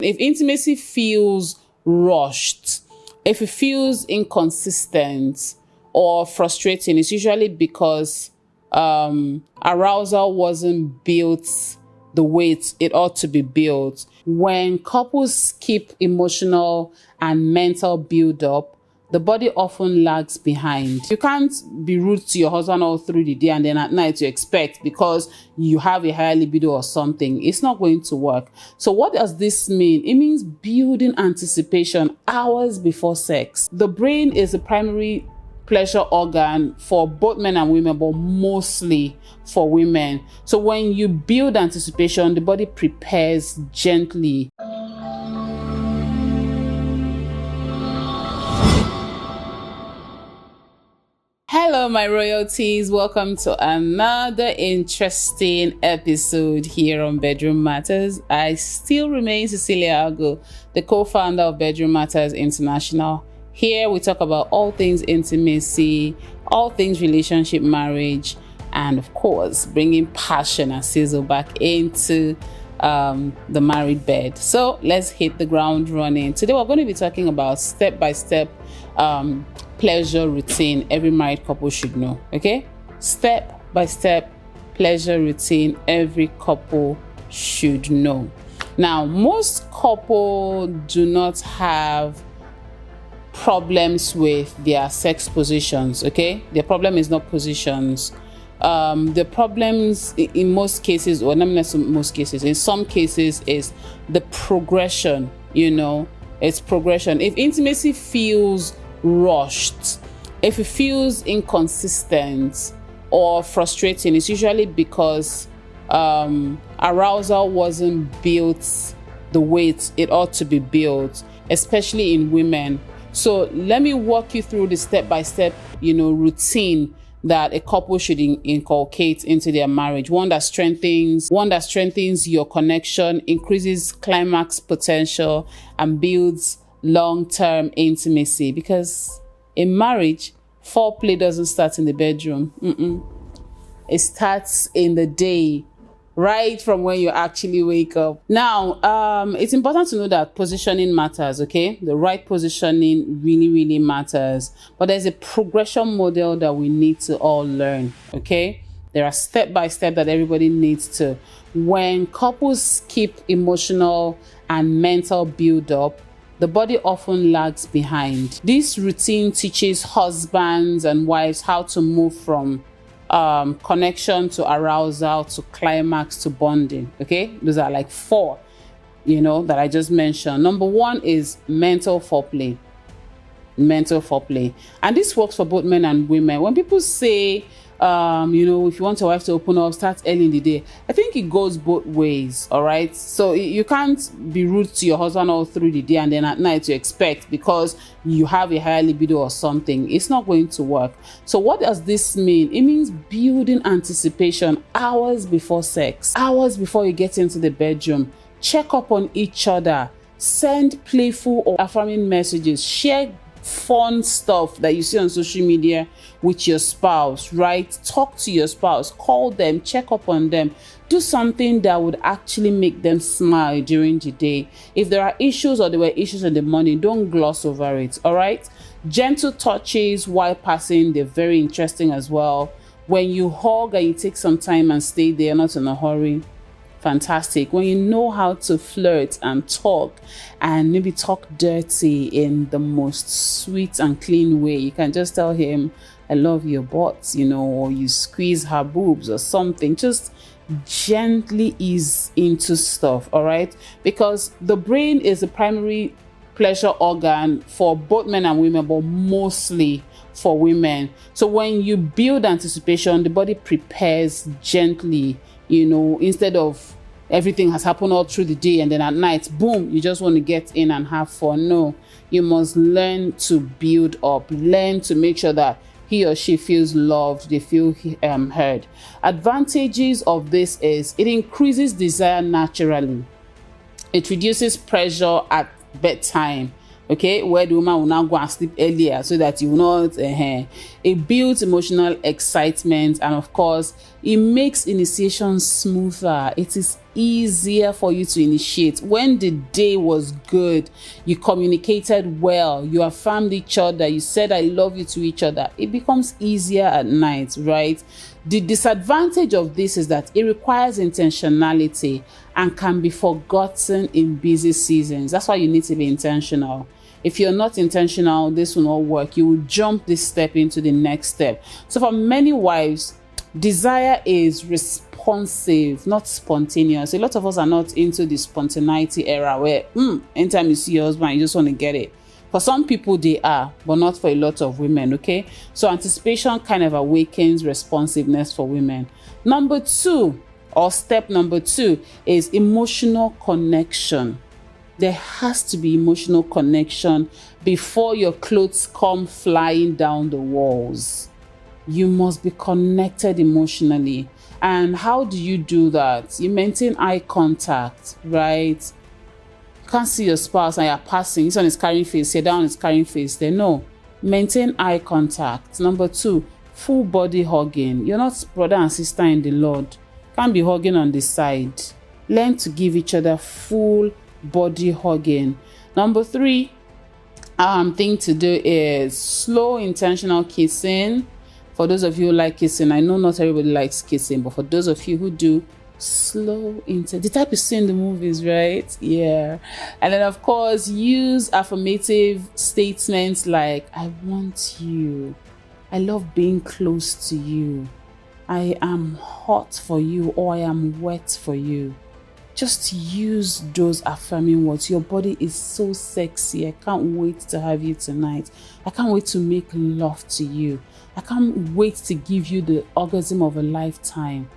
If intimacy feels rushed, if it feels inconsistent or frustrating, it's usually because arousal wasn't built the way it ought to be built. When couples skip emotional and mental build-up, the body often lags behind. You can't be rude to your husband all through the day and then at night you expect because you have a higher libido or something. It's not going to work. So what does this mean? It means building anticipation hours before sex. The brain is the primary pleasure organ for both men and women, but mostly for women. So when you build anticipation, the body prepares gently. Hello, my royalties. Welcome to another interesting episode here on Bedroom Matters. I still remain 𝗤𝗟𝗧𝗘𝗦, the co-founder of Bedroom Matters International. Here we talk about all things intimacy, all things relationship, marriage, and of course, bringing passion and sizzle back into the married bed. So let's hit the ground running. Today we're going to be talking about step-by-step pleasure routine every married couple should know. Okay, step-by-step pleasure routine every couple should know. Now, most couples do not have problems with their sex positions. Okay, their problem is not positions. The problems in most cases, or not most cases, in some cases, is the progression. It's progression. If intimacy feels rushed, if it feels inconsistent or frustrating, it's usually because arousal wasn't built the way it ought to be built, especially in women. So let me walk you through the step-by-step routine that a couple should inculcate into their marriage. One that strengthens your connection, increases climax potential, and builds long-term intimacy. Because in marriage, foreplay doesn't start in the bedroom. It starts in the day, right from when you actually wake up. Now, it's important to know that positioning matters, okay? The right positioning really matters. But there's a progression model that we need to all learn, okay? There are step-by-step that everybody needs to. When couples skip emotional and mental build-up, the body often lags behind. This routine teaches husbands and wives how to move from connection to arousal to climax to bonding. Okay, those are like four, that I just mentioned. Number one is mental foreplay. And this works for both men and women. When people say, if you want your wife to open up, start early in the day, I think it goes both ways. All right. So you can't be rude to your husband all through the day and then at night you expect because you have a higher libido or something. It's not going to work. So what does this mean? It means building anticipation hours before sex, hours before you get into the bedroom. Check up on each other, send playful or affirming messages, share fun stuff that you see on social media with your spouse, right? Talk to your spouse, call them, check up on them, do something that would actually make them smile during the day. If there are issues or there were issues in the morning, don't gloss over it. All right, gentle touches while passing, they're very interesting as well. When you hug and you take some time and stay there, not in a hurry, fantastic. When you know how to flirt and talk and maybe talk dirty in the most sweet and clean way, you can just tell him, I love your butt, or you squeeze her boobs or something. Just gently ease into stuff. All right, because the brain is the primary pleasure organ for both men and women, but mostly for women. So when you build anticipation, the body prepares gently, instead of everything has happened all through the day and then at night, boom, you just want to get in and have fun. No, you must learn to build up, learn to make sure that he or she feels loved, they feel heard. Advantages of this is it increases desire naturally. It reduces pressure at bedtime. Okay, where the woman will now go and sleep earlier so that you will not. It builds emotional excitement, and of course, it makes initiation smoother. It is easier for you to initiate. When the day was good, you communicated well, you affirmed each other, you said I love you to each other, it becomes easier at night, right? The disadvantage of this is that it requires intentionality and can be forgotten in busy seasons. That's why you need to be intentional. If you're not intentional, this will not work. You will jump this step into the next step. So for many wives, desire is responsive, not spontaneous. A lot of us are not into the spontaneity era where anytime you see your husband, you just want to get it. For some people, they are, but not for a lot of women, okay? So anticipation kind of awakens responsiveness for women. Number two, or step number two, is emotional connection. There has to be emotional connection before your clothes come flying down the walls. You must be connected emotionally. And how do you do that? You maintain eye contact, right? You can't see your spouse and you're passing. This one is carrying face, here, that one is carrying face there. No. Maintain eye contact. Number two, full body hugging. You're not brother and sister in the Lord. Can't be hugging on the side. Learn to give each other full body hugging. Number three thing to do is slow intentional kissing. For those of you who like kissing, I know not everybody likes kissing, but for those of you who do, slow the type you see in the movies, right? Yeah. And then of course use affirmative statements like I want you, I love being close to you, I am hot for you, or I am wet for you. Just use those affirming words. Your body is so sexy. I can't wait to have you tonight. I can't wait to make love to you. I can't wait to give you the orgasm of a lifetime.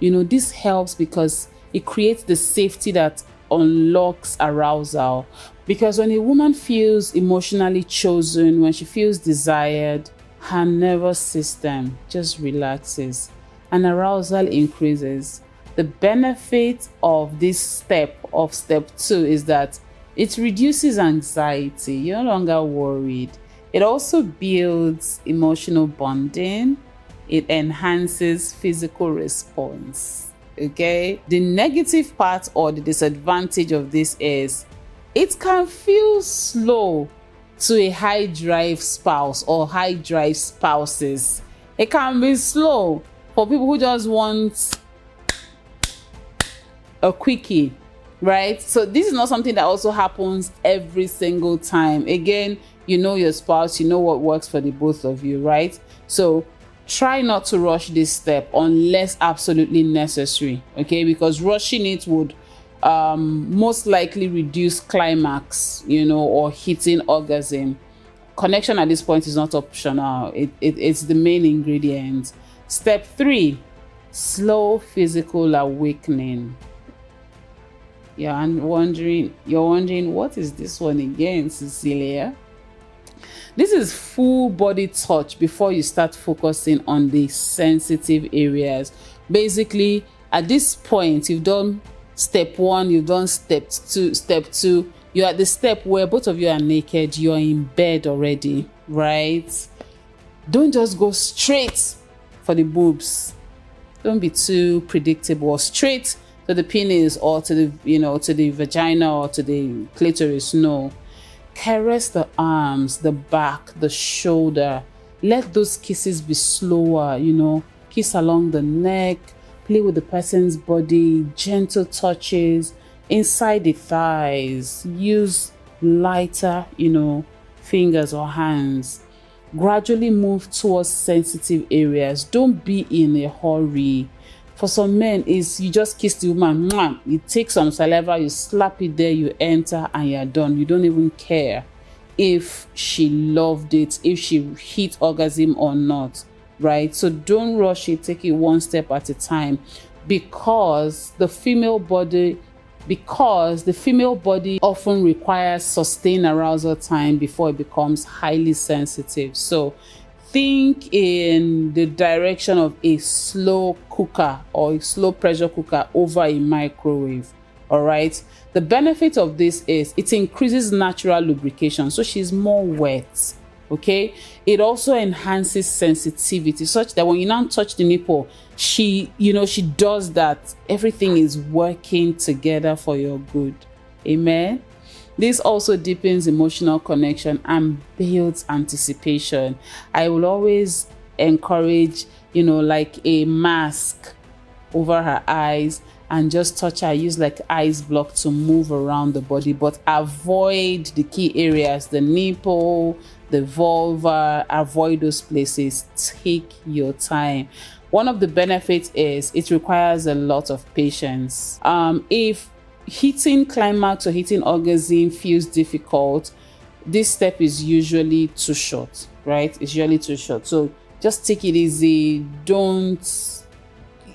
You know, this helps because it creates the safety that unlocks arousal. Because when a woman feels emotionally chosen, when she feels desired, her nervous system just relaxes and arousal increases. The benefit of this step two is that it reduces anxiety. You're no longer worried. It also builds emotional bonding. It enhances physical response. Okay? The negative part or the disadvantage of this is it can feel slow to a high drive spouse or high drive spouses. It can be slow for people who just want a quickie, right? So this is not something that also happens every single time. Again, you know your spouse, you know what works for the both of you, right? So try not to rush this step unless absolutely necessary, okay? Because rushing it would most likely reduce climax, you know, or hitting orgasm. Connection at this point is not optional. It's the main ingredient. Step three, slow physical awakening. You're wondering, what is this one again, Cecilia? This is full body touch before you start focusing on the sensitive areas. Basically, at this point, you've done step one, you've done step two. You're at the step where both of you are naked, you're in bed already, right? Don't just go straight for the boobs. Don't be too predictable. Straight to the penis or to the, to the vagina or to the clitoris. No. Caress the arms, the back, the shoulder. Let those kisses be slower, kiss along the neck, play with the person's body, gentle touches inside the thighs. Use lighter, fingers or hands. Gradually move towards sensitive areas. Don't be in a hurry. For some men, is you just kiss the woman, you take some saliva, you slap it there, you enter, and you're done. You don't even care if she loved it, if she hit orgasm or not, right? So don't rush it, take it one step at a time, because the female body often requires sustained arousal time before it becomes highly sensitive. So think in the direction of a slow cooker or a slow pressure cooker over a microwave. All right. The benefit of this is it increases natural lubrication. So she's more wet. Okay, it also enhances sensitivity such that when you now touch the nipple, she does that. Everything is working together for your good. Amen. This also deepens emotional connection and builds anticipation. I will always encourage, like a mask over her eyes and just touch her, use like ice block to move around the body, but avoid the key areas, the nipple, the vulva, avoid those places. Take your time. One of the benefits is it requires a lot of patience. If hitting climax or hitting orgasm feels difficult, this step is usually too short, right? It's usually too short. So just take it easy.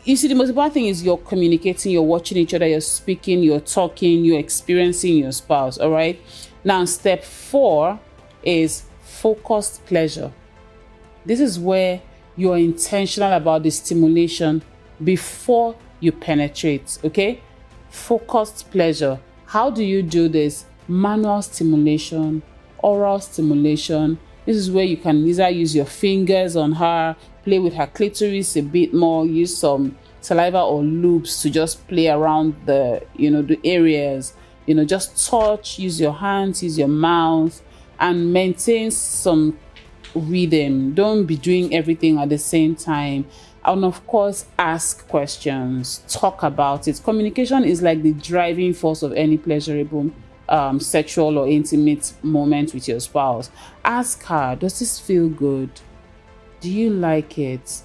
You see, the most important thing is you're communicating, you're watching each other, you're speaking, you're talking, you're experiencing your spouse, all right? Now, step 4 is focused pleasure. This is where you're intentional about the stimulation before you penetrate, okay? Focused pleasure. How do you do this? Manual stimulation, oral stimulation. This is where you can either use your fingers on her, play with her clitoris a bit more, use some saliva or loops to just play around the areas, just touch, use your hands, use your mouth, and maintain some rhythm. Don't be doing everything at the same time. And of course, ask questions, talk about it. Communication is like the driving force of any pleasurable sexual or intimate moment with your spouse. Ask her, does this feel good? Do you like it?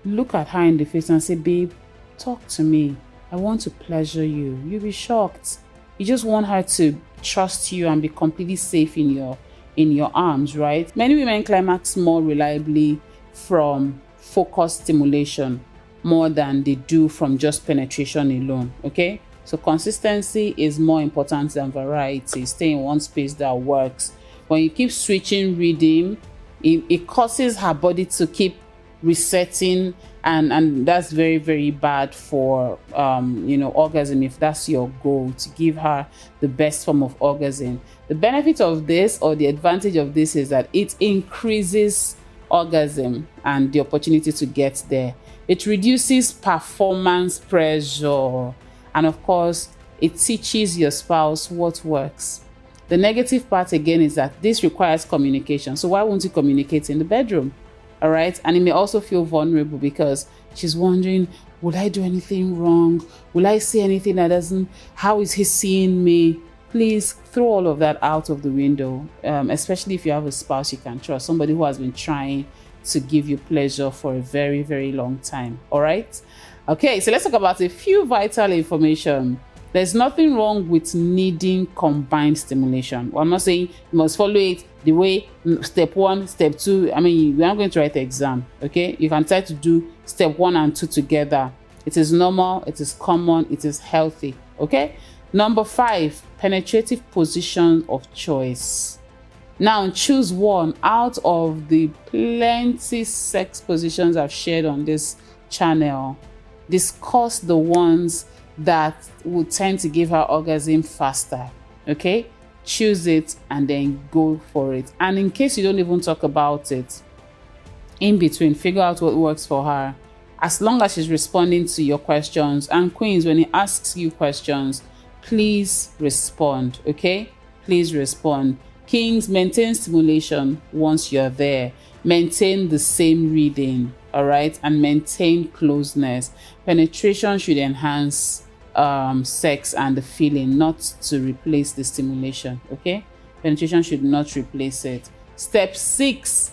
Look at her in the face and say, babe, talk to me. I want to pleasure you. You'll be shocked. You just want her to trust you and be completely safe in your arms, right? Many women climax more reliably from focused stimulation more than they do from just penetration alone, okay? So consistency is more important than variety. Stay in one space that works. When you keep switching rhythm, it causes her body to keep resetting, and that's very, very bad for orgasm, if that's your goal, to give her the best form of orgasm. The benefit of this, or the advantage of this, is that it increases orgasm and the opportunity to get there. It reduces performance pressure, and of course it teaches your spouse what works. The negative part again is that this requires communication. So why won't you communicate in the bedroom? All right. And it may also feel vulnerable because she's wondering, will I do anything wrong? Will I say anything that doesn't? How is he seeing me? Please throw all of that out of the window, especially if you have a spouse you can trust, somebody who has been trying to give you pleasure for a very, very long time. All right. Okay, so let's talk about a few vital information. There's nothing wrong with needing combined stimulation. Well, I'm not saying you must follow it the way step 1, step 2. I mean, we're not going to write the exam, okay? You can try to do step 1 and 2 together. It is normal, it is common, it is healthy, okay? Number 5, penetrative position of choice. Now, choose one out of the plenty sex positions I've shared on this channel. Discuss the ones that will tend to give her orgasm faster, okay? Choose it and then go for it. And in case you don't even talk about it, in between, figure out what works for her, as long as she's responding to your questions. And queens, when he asks you questions, please respond, okay? Please respond. Kings, maintain stimulation once you're there. Maintain the same reading, all right? And maintain closeness. Penetration should enhance sex and the feeling, not to replace the stimulation, okay? Penetration should not replace it. Step 6,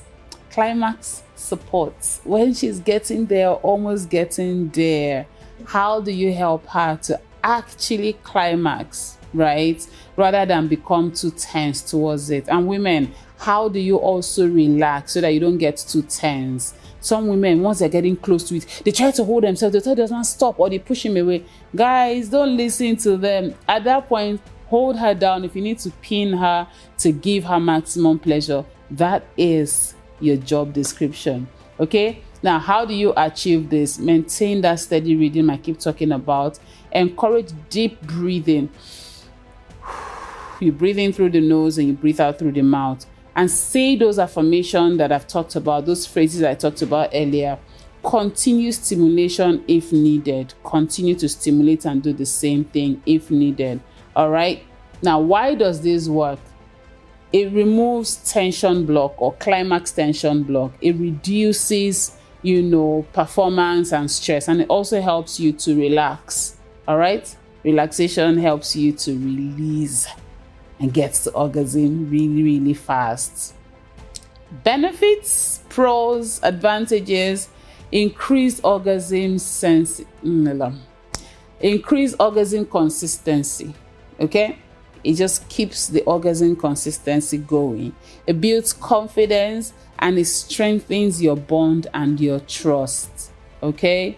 climax support. When she's getting there, almost getting there, how do you help her to actually climax, right? Rather than become too tense towards it. And women, how do you also relax so that you don't get too tense? Some women, once they're getting close to it, they try to hold themselves, they tell them not stop, or they push him away. Guys, don't listen to them. At that point, hold her down. If you need to pin her to give her maximum pleasure, that is your job description, okay? Now, how do you achieve this? Maintain that steady rhythm I keep talking about. Encourage deep breathing. You breathe in through the nose and you breathe out through the mouth. and say those affirmations that I've talked about, those phrases I talked about earlier. Continue stimulation if needed. Continue to stimulate and do the same thing if needed. All right. Now, why does this work? It removes tension block or climax tension block. It reduces, performance and stress, and it also helps you to relax. All right. Relaxation helps you to release and get to orgasm really, really fast. Benefits, pros, advantages: increased orgasm increased orgasm consistency. Okay, it just keeps the orgasm consistency going. It builds confidence and it strengthens your bond and your trust. Okay,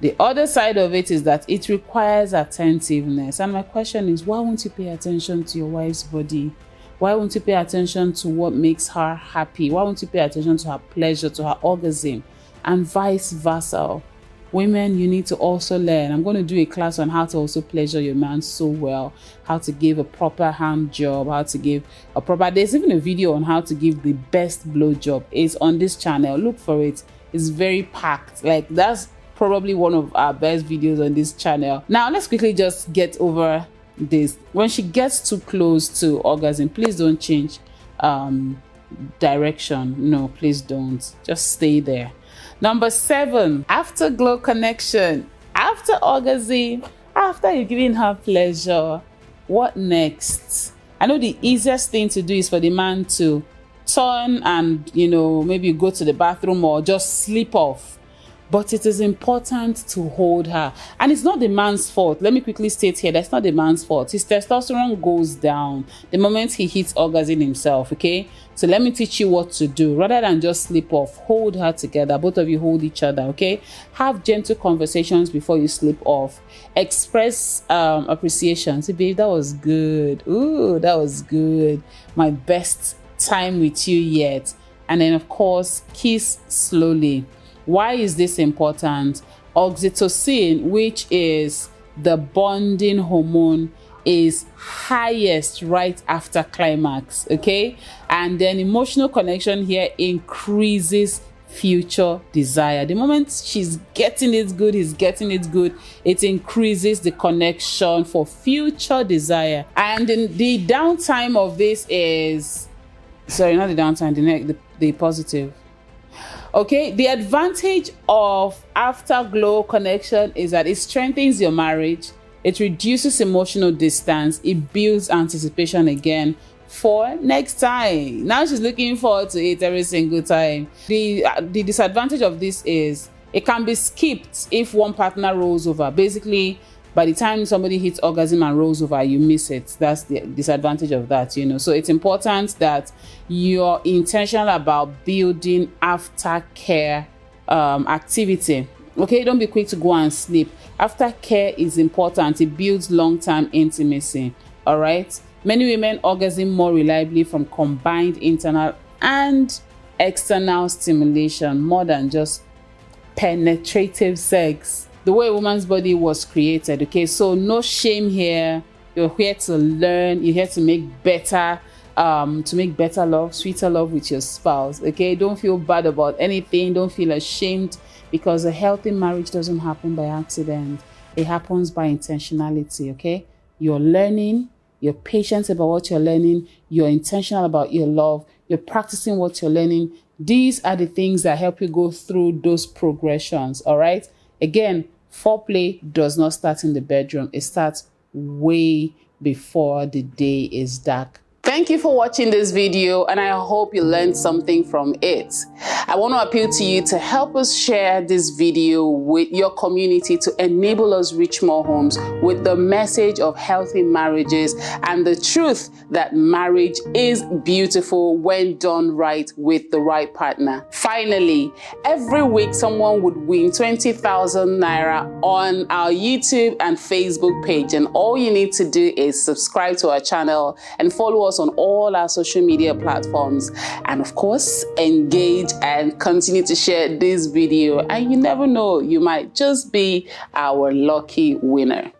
the other side of it is that it requires attentiveness. And my question is, why won't you pay attention to your wife's body? Why won't you pay attention to what makes her happy? Why won't you pay attention to her pleasure, to her orgasm? And vice versa. Women, you need to also learn. I'm going to do a class on how to also pleasure your man so well, how to give a proper hand job, how to give a proper, there's even a video on how to give the best blow job. It's on this channel. Look for it. It's very packed. Like, that's probably one of our best videos on this channel. Now, let's quickly just get over this. When she gets too close to orgasm, please don't change direction. No, please don't. Just stay there. Number 7, afterglow connection. After orgasm, after you're giving her pleasure, what next? I know the easiest thing to do is for the man to turn and, maybe go to the bathroom or just sleep off. But it is important to hold her. And it's not the man's fault. Let me quickly state here, that's not the man's fault. His testosterone goes down the moment he hits orgasm himself, okay? So let me teach you what to do. Rather than just sleep off, hold her together. Both of you hold each other, okay? Have gentle conversations before you sleep off. Express appreciation. Say, babe, that was good. Ooh, that was good. My best time with you yet. And then, of course, kiss slowly. Why is this important? Oxytocin, which is the bonding hormone, is highest right after climax, okay? And then emotional connection here increases future desire. The moment she's getting it good, he's getting it good, it increases the connection for future desire. And then the downtime of this is, sorry, not the downtime, the positive. Okay, the advantage of afterglow connection is that it strengthens your marriage, it reduces emotional distance, it builds anticipation again for next time. Now she's looking forward to it every single time. The disadvantage of this is it can be skipped if one partner rolls over. Basically, by the time somebody hits orgasm and rolls over, you miss it. That's the disadvantage of that, So it's important that you're intentional about building aftercare activity. Okay, don't be quick to go and sleep. Aftercare is important. It builds long-term intimacy. All right. Many women orgasm more reliably from combined internal and external stimulation more than just penetrative sex. The way a woman's body was created, okay? So no shame here. You're here to learn. You're here to make better love, sweeter love with your spouse, okay? Don't feel bad about anything. Don't feel ashamed, because a healthy marriage doesn't happen by accident. It happens by intentionality, okay? You're learning. You're patient about what you're learning. You're intentional about your love. You're practicing what you're learning. These are the things that help you go through those progressions, all right? Again, foreplay does not start in the bedroom. It starts way before the day is dark. Thank you for watching this video, and I hope you learned something from it. I want to appeal to you to help us share this video with your community to enable us reach more homes with the message of healthy marriages and the truth that marriage is beautiful when done right with the right partner. Finally, every week someone would win 20,000 naira on our YouTube and Facebook page, and all you need to do is subscribe to our channel and follow us on all our social media platforms, and of course engage and continue to share this video, and you never know, you might just be our lucky winner.